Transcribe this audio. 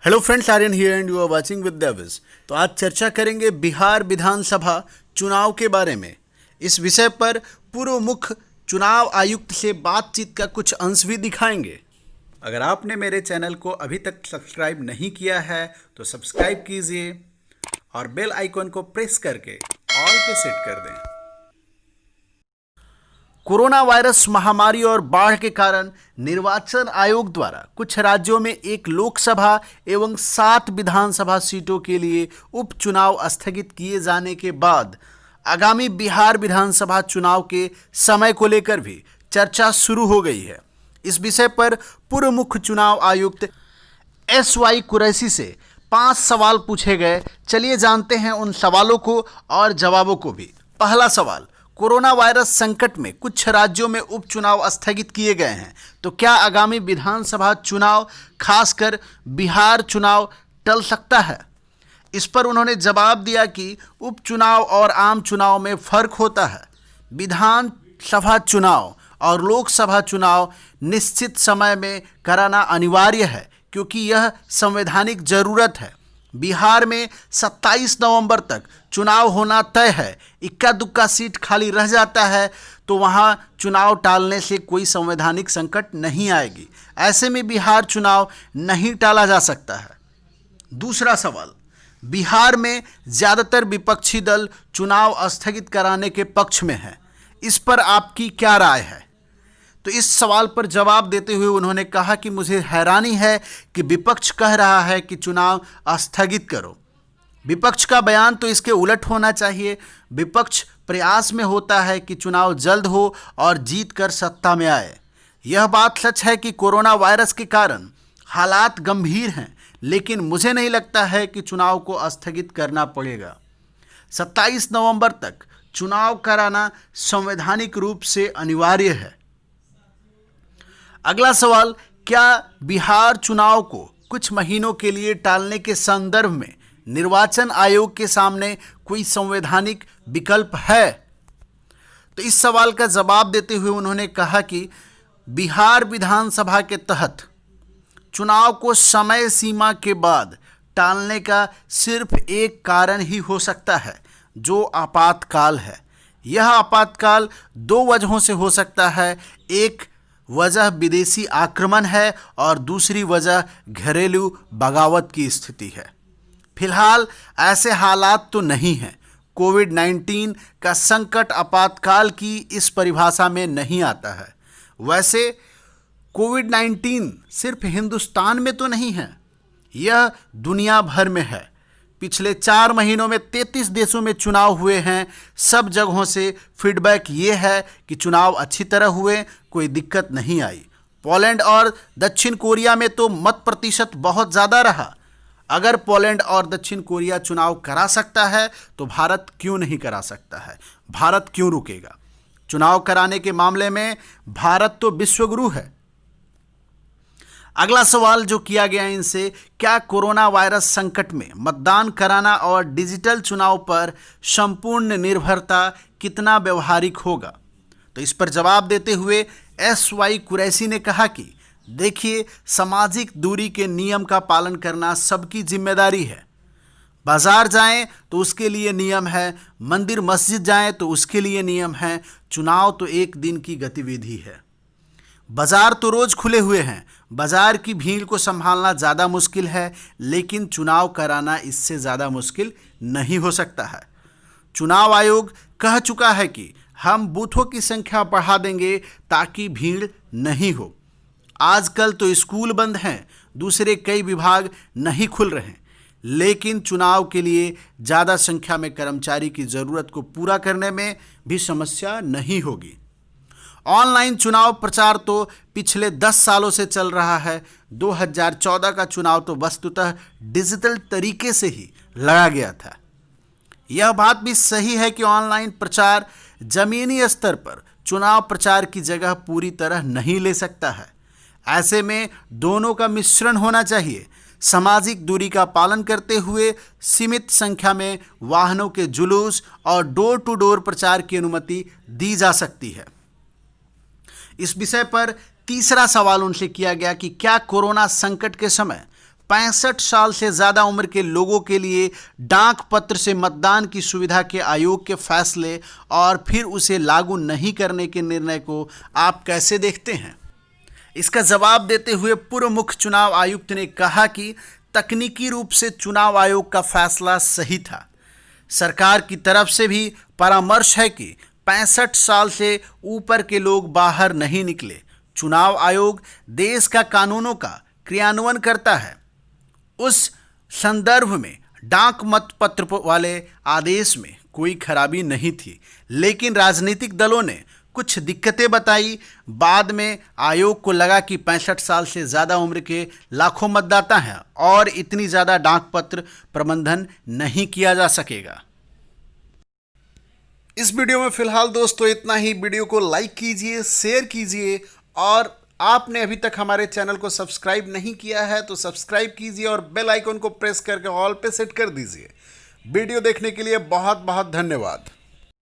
Hello friends, Aryan here and you are watching with देविस। तो आज चर्चा करेंगे बिहार विधानसभा चुनाव के बारे में। इस विषय पर पूर्व मुख्य चुनाव आयुक्त से बातचीत का कुछ अंश भी दिखाएंगे। अगर आपने मेरे चैनल को अभी तक सब्सक्राइब नहीं किया है तो सब्सक्राइब कीजिए और बेल आइकन को प्रेस करके ऑल पे सेट कर दें। कोरोना वायरस महामारी और बाढ़ के कारण निर्वाचन आयोग द्वारा कुछ राज्यों में एक लोकसभा एवं 7 विधानसभा सीटों के लिए उपचुनाव स्थगित किए जाने के बाद आगामी बिहार विधानसभा चुनाव के समय को लेकर भी चर्चा शुरू हो गई है। इस विषय पर पूर्व मुख्य चुनाव आयुक्त SY कुरैशी से 5 सवाल पूछे गए। चलिए जानते हैं उन सवालों को और जवाबों को भी। पहला सवाल, कोरोना वायरस संकट में कुछ राज्यों में उपचुनाव स्थगित किए गए हैं, तो क्या आगामी विधानसभा चुनाव खासकर बिहार चुनाव टल सकता है? इस पर उन्होंने जवाब दिया कि उपचुनाव और आम चुनाव में फर्क होता है। विधानसभा चुनाव और लोकसभा चुनाव निश्चित समय में कराना अनिवार्य है क्योंकि यह संवैधानिक जरूरत है। बिहार में 27 नवंबर तक चुनाव होना तय है। इक्का दुक्का सीट खाली रह जाता है तो वहां चुनाव टालने से कोई संवैधानिक संकट नहीं आएगी। ऐसे में बिहार चुनाव नहीं टाला जा सकता है। दूसरा सवाल, बिहार में ज़्यादातर विपक्षी दल चुनाव स्थगित कराने के पक्ष में है। इस पर आपकी क्या राय है? तो इस सवाल पर जवाब देते हुए उन्होंने कहा कि मुझे हैरानी है कि विपक्ष कह रहा है कि चुनाव स्थगित करो। विपक्ष का बयान तो इसके उलट होना चाहिए। विपक्ष प्रयास में होता है कि चुनाव जल्द हो और जीत कर सत्ता में आए। यह बात सच है कि कोरोना वायरस के कारण हालात गंभीर हैं, लेकिन मुझे नहीं लगता है कि चुनाव को स्थगित करना पड़ेगा। 27 नवंबर तक चुनाव कराना संवैधानिक रूप से अनिवार्य है। अगला सवाल, क्या बिहार चुनाव को कुछ महीनों के लिए टालने के संदर्भ में निर्वाचन आयोग के सामने कोई संवैधानिक विकल्प है? तो इस सवाल का जवाब देते हुए उन्होंने कहा कि बिहार विधानसभा के तहत चुनाव को समय सीमा के बाद टालने का सिर्फ एक कारण ही हो सकता है, जो आपातकाल है। यह आपातकाल 2 वजहों से हो सकता है। एक वजह विदेशी आक्रमण है और दूसरी वजह घरेलू बगावत की स्थिति है। फिलहाल ऐसे हालात तो नहीं हैं। कोविड-19 का संकट आपातकाल की इस परिभाषा में नहीं आता है। वैसे कोविड-19 सिर्फ हिंदुस्तान में तो नहीं है, यह दुनिया भर में है। पिछले 4 महीनों में 33 देशों में चुनाव हुए हैं। सब जगहों से फीडबैक ये है कि चुनाव अच्छी तरह हुए, कोई दिक्कत नहीं आई। पोलैंड और दक्षिण कोरिया में तो मत प्रतिशत बहुत ज़्यादा रहा। अगर पोलैंड और दक्षिण कोरिया चुनाव करा सकता है तो भारत क्यों नहीं करा सकता है? भारत क्यों रुकेगा? चुनाव कराने के मामले में भारत तो विश्वगुरु है। अगला सवाल जो किया गया इनसे, क्या कोरोना वायरस संकट में मतदान कराना और डिजिटल चुनाव पर संपूर्ण निर्भरता कितना व्यवहारिक होगा? तो इस पर जवाब देते हुए SY कुरैशी ने कहा कि देखिए, सामाजिक दूरी के नियम का पालन करना सबकी जिम्मेदारी है। बाजार जाएं तो उसके लिए नियम है, मंदिर मस्जिद जाएं तो उसके लिए नियम है। चुनाव तो एक दिन की गतिविधि है। बाजार तो रोज खुले हुए हैं। बाजार की भीड़ को संभालना ज़्यादा मुश्किल है, लेकिन चुनाव कराना इससे ज़्यादा मुश्किल नहीं हो सकता है। चुनाव आयोग कह चुका है कि हम बूथों की संख्या बढ़ा देंगे ताकि भीड़ नहीं हो। आजकल तो स्कूल बंद हैं, दूसरे कई विभाग नहीं खुल रहे हैं, लेकिन चुनाव के लिए ज़्यादा संख्या में कर्मचारी की ज़रूरत को पूरा करने में भी समस्या नहीं होगी। ऑनलाइन चुनाव प्रचार तो पिछले 10 सालों से चल रहा है। 2014 का चुनाव तो वस्तुतः डिजिटल तरीके से ही लड़ा गया था। यह बात भी सही है कि ऑनलाइन प्रचार जमीनी स्तर पर चुनाव प्रचार की जगह पूरी तरह नहीं ले सकता है। ऐसे में दोनों का मिश्रण होना चाहिए। सामाजिक दूरी का पालन करते हुए सीमित संख्या में वाहनों के जुलूस और डोर टू डोर प्रचार की अनुमति दी जा सकती है। इस विषय पर तीसरा सवाल उनसे किया गया कि क्या कोरोना संकट के समय 65 साल से ज़्यादा उम्र के लोगों के लिए डाक पत्र से मतदान की सुविधा के आयोग के फैसले और फिर उसे लागू नहीं करने के निर्णय को आप कैसे देखते हैं? इसका जवाब देते हुए पूर्व मुख्य चुनाव आयुक्त ने कहा कि तकनीकी रूप से चुनाव आयोग का फैसला सही था। सरकार की तरफ से भी परामर्श है कि 65 साल से ऊपर के लोग बाहर नहीं निकले। चुनाव आयोग देश का कानूनों का क्रियान्वयन करता है। उस संदर्भ में डाक मत पत्र वाले आदेश में कोई खराबी नहीं थी, लेकिन राजनीतिक दलों ने कुछ दिक्कतें बताई। बाद में आयोग को लगा कि 65 साल से ज़्यादा उम्र के लाखों मतदाता हैं और इतनी ज़्यादा डाक पत्र प्रबंधन नहीं किया जा सकेगा। इस वीडियो में फिलहाल दोस्तों इतना ही। वीडियो को लाइक कीजिए, शेयर कीजिए और आपने अभी तक हमारे चैनल को सब्सक्राइब नहीं किया है तो सब्सक्राइब कीजिए और बेल आइकन को प्रेस करके ऑल पे सेट कर दीजिए। वीडियो देखने के लिए बहुत बहुत धन्यवाद।